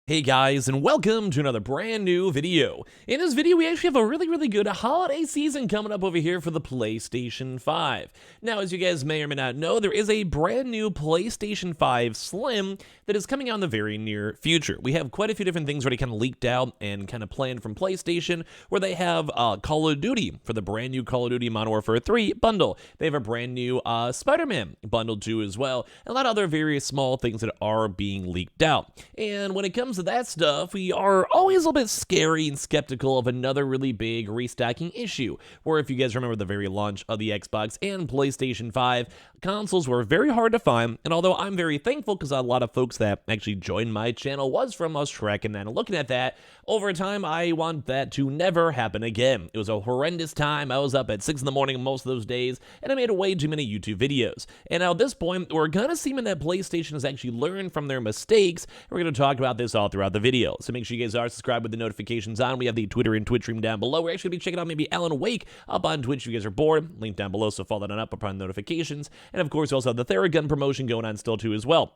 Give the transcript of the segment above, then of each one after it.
Hey guys, and welcome to another brand new video. In this video, we actually have a really good holiday season coming up over here for the PlayStation 5. Now, as you guys may or may not know, there is a brand new PlayStation 5 Slim that is coming out in the very near future. We have quite a few different things already kind of leaked out and kind of planned from PlayStation, where they have Call of Duty for the brand new Call of Duty Modern Warfare 3 bundle. They have a brand new Spider-Man bundle too as well, and a lot of other various small things that are being leaked out. And when it comes to that stuff, we are always a little bit scary and skeptical of another really big restocking issue, where if you guys remember the very launch of the Xbox and PlayStation 5, consoles were very hard to find, and although I'm very thankful because a lot of folks that actually joined my channel was from us tracking that and looking at that, over time I want that to never happen again. It was a horrendous time. I was up at 6 in the morning most of those days, and I made way too many YouTube videos. And now at this point, we're gonna see that PlayStation has actually learned from their mistakes. We're gonna talk about this all throughout the video, so make sure you guys are subscribed with the notifications on. We have the Twitter and Twitch stream down below. We're actually gonna be checking out maybe Alan Wake up on Twitch if you guys are bored. Link down below, so follow that on up upon notifications. And of course, we also have the Theragun promotion going on still too as well.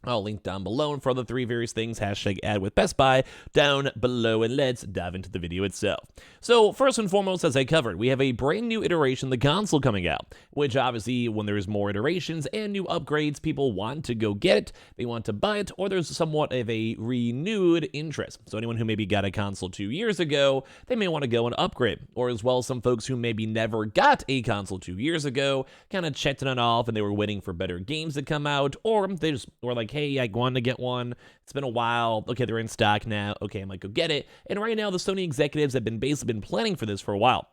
I'll link down below, and for the three various things, hashtag ad with Best Buy down below, and let's dive into the video itself. So first and foremost, as I covered, we have a brand new iteration of the console coming out, which obviously when there's more iterations and new upgrades, people want to go get it, they want to buy it, or there's somewhat of a renewed interest. So anyone who maybe got a console 2 years ago, they may want to go and upgrade, or as well some folks who maybe never got a console 2 years ago, kind of checked it off and they were waiting for better games to come out, or they just were like, hey, I wanted to get one. It's been a while. Okay, they're in stock now. Okay, I might go get it. And right now, the Sony executives have basically been planning for this for a while.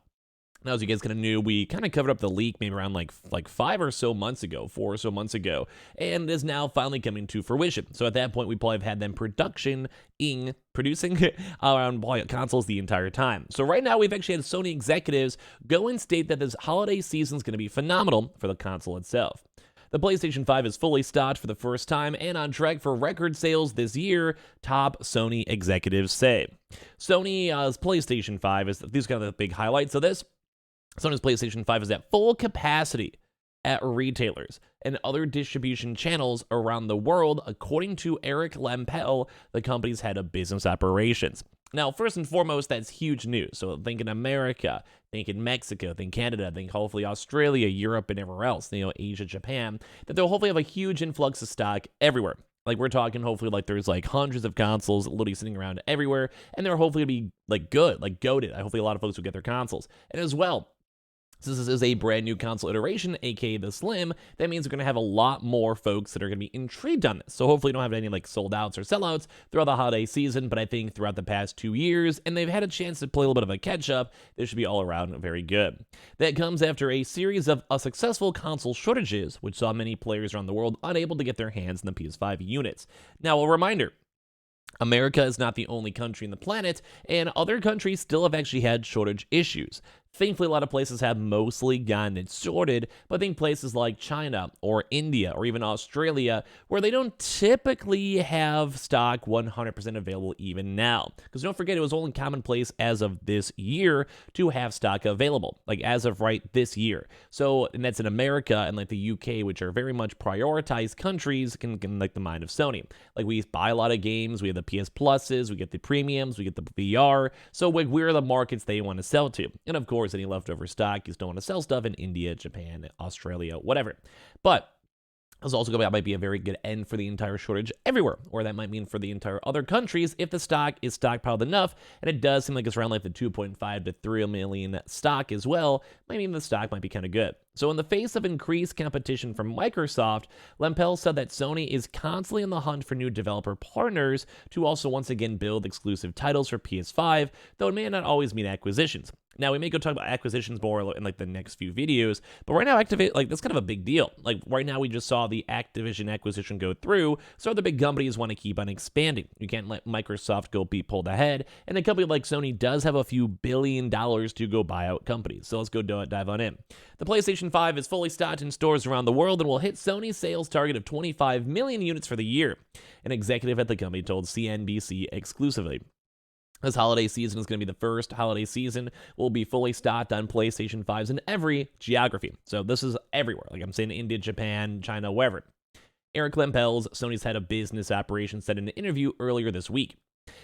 Now, as you guys kind of knew, we kind of covered up the leak maybe around like 5 or so months ago, 4 or so months ago, and it is now finally coming to fruition. So at that point, we probably have had them producing around consoles the entire time. So right now, we've actually had Sony executives go and state that this holiday season is going to be phenomenal for the console itself. The PlayStation 5 is fully stocked for the first time and on track for record sales this year, top Sony executives say. Sony's PlayStation 5 these are kind of the big highlights of this. Sony's PlayStation 5 is at full capacity at retailers and other distribution channels around the world, according to Eric Lempel, the company's head of business operations. Now, first and foremost, that's huge news. So think in America, think in Mexico, think Canada, think hopefully Australia, Europe, and everywhere else, Asia, Japan, that they'll hopefully have a huge influx of stock everywhere. Like we're talking hopefully like there's like hundreds of consoles literally sitting around everywhere, and they're hopefully going to be like good, like goated. Hopefully a lot of folks will get their consoles. And as well, since this is a brand new console iteration, aka the Slim, that means we're going to have a lot more folks that are going to be intrigued on this. So hopefully you don't have any like sold outs or sellouts throughout the holiday season, but I think throughout the past 2 years, and they've had a chance to play a little bit of a catch up, this should be all around very good. That comes after a series of successful console shortages, which saw many players around the world unable to get their hands on the PS5 units. Now, a reminder, America is not the only country in the planet, and other countries still have actually had shortage issues. Thankfully, a lot of places have mostly gotten it sorted, but I think places like China or India or even Australia, where they don't typically have stock 100% available even now. Because don't forget, it was only commonplace as of this year to have stock available, like as of right this year. So, and that's in America and like the UK, which are very much prioritized countries, can like the mind of Sony. Like we buy a lot of games, we have the PS Pluses, we get the premiums, we get the VR. So like we're the markets they want to sell to. And of course, any leftover stock, you still want to sell stuff in India, Japan, Australia, whatever. But this also might be a very good end for the entire shortage everywhere, or that might mean for the entire other countries if the stock is stockpiled enough, and it does seem like it's around like the 2.5 to 3 million stock as well, might mean the stock might be kind of good. So in the face of increased competition from Microsoft, Lempel said that Sony is constantly on the hunt for new developer partners to also once again build exclusive titles for PS5, though it may not always mean acquisitions. Now, we may go talk about acquisitions more in like the next few videos, but right now, that's kind of a big deal. Like right now, we just saw the Activision acquisition go through, so the big companies want to keep on expanding. You can't let Microsoft be pulled ahead, and a company like Sony does have a few $1 billion to go buy out companies. So let's go dive on in. The PlayStation 5 is fully stocked in stores around the world and will hit Sony's sales target of 25 million units for the year, an executive at the company told CNBC exclusively. This holiday season is going to be the first holiday season will be fully stocked on PlayStation 5s in every geography. So this is everywhere. Like I'm saying, India, Japan, China, wherever. Eric Lempels, Sony's head of business operations, said in an interview earlier this week.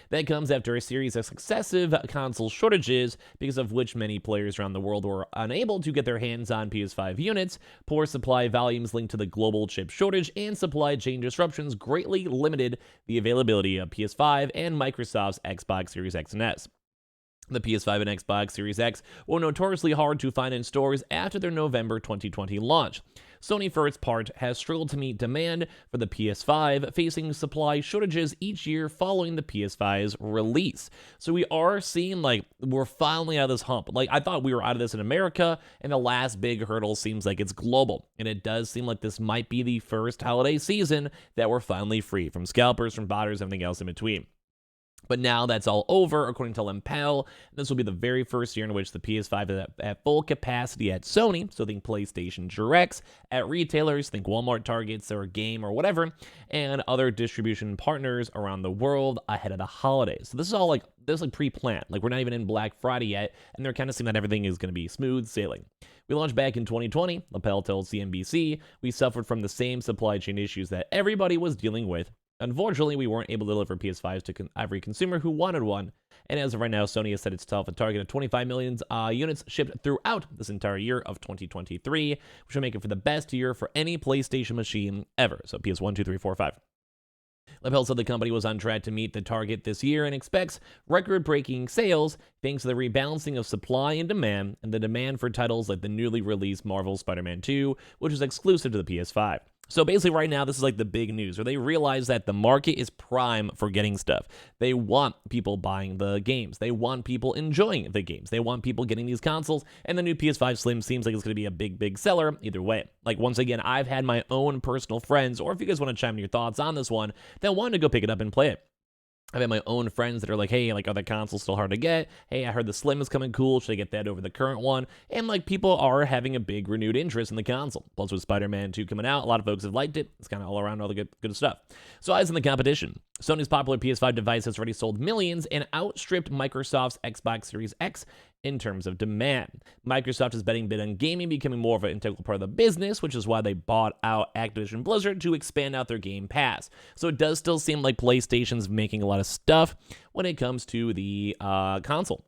That comes after a series of successive console shortages, because of which many players around the world were unable to get their hands on PS5 units. Poor supply volumes linked to the global chip shortage and supply chain disruptions greatly limited the availability of PS5 and Microsoft's Xbox Series X and S. The PS5 and Xbox Series X were notoriously hard to find in stores after their November 2020 launch. Sony, for its part, has struggled to meet demand for the PS5, facing supply shortages each year following the PS5's release. So we are seeing, we're finally out of this hump. I thought we were out of this in America, and the last big hurdle seems like it's global. And it does seem like this might be the first holiday season that we're finally free from scalpers, from botters, everything else in between. But now that's all over, according to Lempel. This will be the very first year in which the PS5 is at full capacity at Sony, so think PlayStation Directs, at retailers, think Walmart, Targets, or Game, or whatever, and other distribution partners around the world ahead of the holidays. So this is all pre-planned. We're not even in Black Friday yet, and they're kind of seeing that everything is going to be smooth sailing. We launched back in 2020, Lempel tells CNBC. We suffered from the same supply chain issues that everybody was dealing with. Unfortunately, we weren't able to deliver PS5s to every consumer who wanted one, and as of right now, Sony has set itself a target of 25 million units shipped throughout this entire year of 2023, which will make it for the best year for any PlayStation machine ever. So PS1, 2, 3, 4, 5. Lempel said the company was on track to meet the target this year and expects record-breaking sales thanks to the rebalancing of supply and demand, and the demand for titles like the newly released Marvel Spider-Man 2, which is exclusive to the PS5. So basically right now, this is the big news, where they realize that the market is prime for getting stuff. They want people buying the games. They want people enjoying the games. They want people getting these consoles, and the new PS5 Slim seems like it's going to be a big, big seller either way. Once again, I've had my own personal friends, or if you guys want to chime in your thoughts on this one, that want to go pick it up and play it. I've had my own friends that are like, hey, are the consoles still hard to get? Hey, I heard the Slim is coming cool. Should I get that over the current one? And people are having a big renewed interest in the console. Plus with Spider-Man 2 coming out, a lot of folks have liked it. It's kind of all around all the good stuff. So eyes on the competition. Sony's popular PS5 device has already sold millions and outstripped Microsoft's Xbox Series X in terms of demand. Microsoft is betting big on gaming becoming more of an integral part of the business, which is why they bought out Activision Blizzard to expand out their Game Pass. So it does still seem like PlayStation's making a lot of stuff when it comes to the console.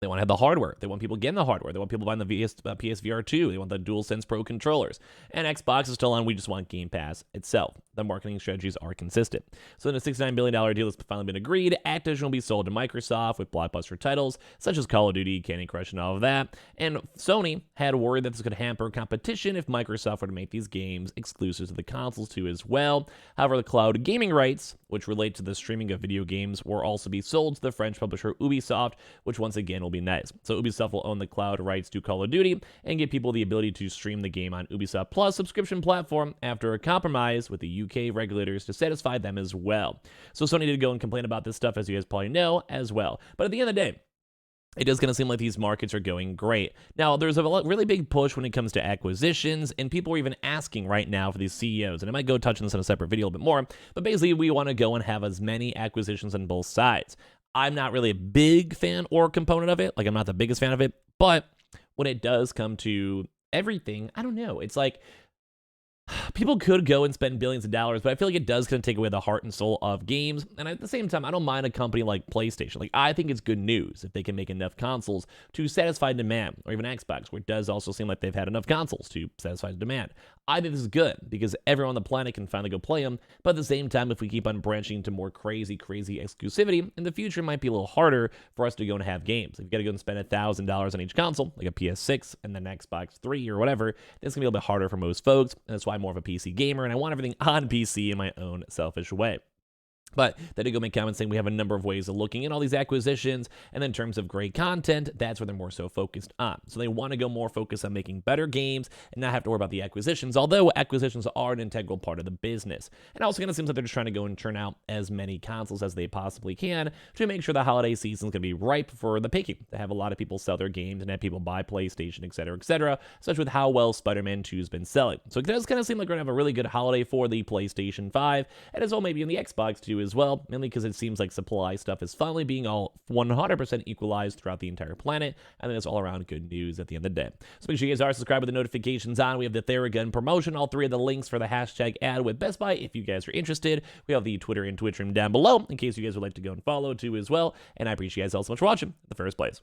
They want to have the hardware. They want people getting the hardware. They want people buying the PSVR 2. They want the DualSense Pro controllers. And Xbox is still on, we just want Game Pass itself. The marketing strategies are consistent. So in a $69 billion deal that's finally been agreed, Activision will be sold to Microsoft with blockbuster titles such as Call of Duty, Candy Crush, and all of that. And Sony had worried that this could hamper competition if Microsoft were to make these games exclusive to the consoles too as well. However, the cloud gaming rights, which relate to the streaming of video games, will also be sold to the French publisher Ubisoft, which once again will be nice. So Ubisoft will own the cloud rights to Call of Duty and give people the ability to stream the game on Ubisoft Plus subscription platform after a compromise with the UK regulators to satisfy them as well. So Sony did go and complain about this stuff, as you guys probably know, as well. But at the end of the day, it is going to seem like these markets are going great. Now, there's a really big push when it comes to acquisitions, and people are even asking right now for these CEOs, and I might go touch on this in a separate video a bit more, but basically we want to go and have as many acquisitions on both sides. I'm not really a big fan or component of it. I'm not the biggest fan of it, but when it does come to everything, I don't know. It's people could go and spend billions of dollars, but I feel like it does kind of take away the heart and soul of games. And at the same time, I don't mind a company like PlayStation. I think it's good news if they can make enough consoles to satisfy demand, or even Xbox, where it does also seem like they've had enough consoles to satisfy demand. I think this is good because everyone on the planet can finally go play them. But at the same time, if we keep on branching into more crazy exclusivity, in the future it might be a little harder for us to go and have games. If you got to go and spend $1,000 on each console, like a PS6 and then Xbox 3 or whatever, it's going to be a little bit harder for most folks. And that's why I'm more of a PC gamer, and I want everything on PC in my own selfish way. But they did go make comments saying we have a number of ways of looking at all these acquisitions, and then in terms of great content, that's what they're more so focused on. So they want to go more focused on making better games and not have to worry about the acquisitions, although acquisitions are an integral part of the business. And also kind of seems like they're just trying to go and churn out as many consoles as they possibly can to make sure the holiday season is going to be ripe for the picking, to have a lot of people sell their games and have people buy PlayStation, etc., such with how well Spider-Man 2 has been selling. So it does kind of seem like we're going to have a really good holiday for the PlayStation 5, and as well maybe in the Xbox 2 too as well, mainly because it seems like supply stuff is finally being all 100% equalized throughout the entire planet, and then it's all around good news at the end of the day. So make sure you guys are subscribed with the notifications on. We have the Theragun promotion, all three of the links for the hashtag ad with Best Buy if you guys are interested. We have the Twitter and Twitch room down below in case you guys would like to go and follow too as well, and I appreciate you guys all so much for watching in the first place.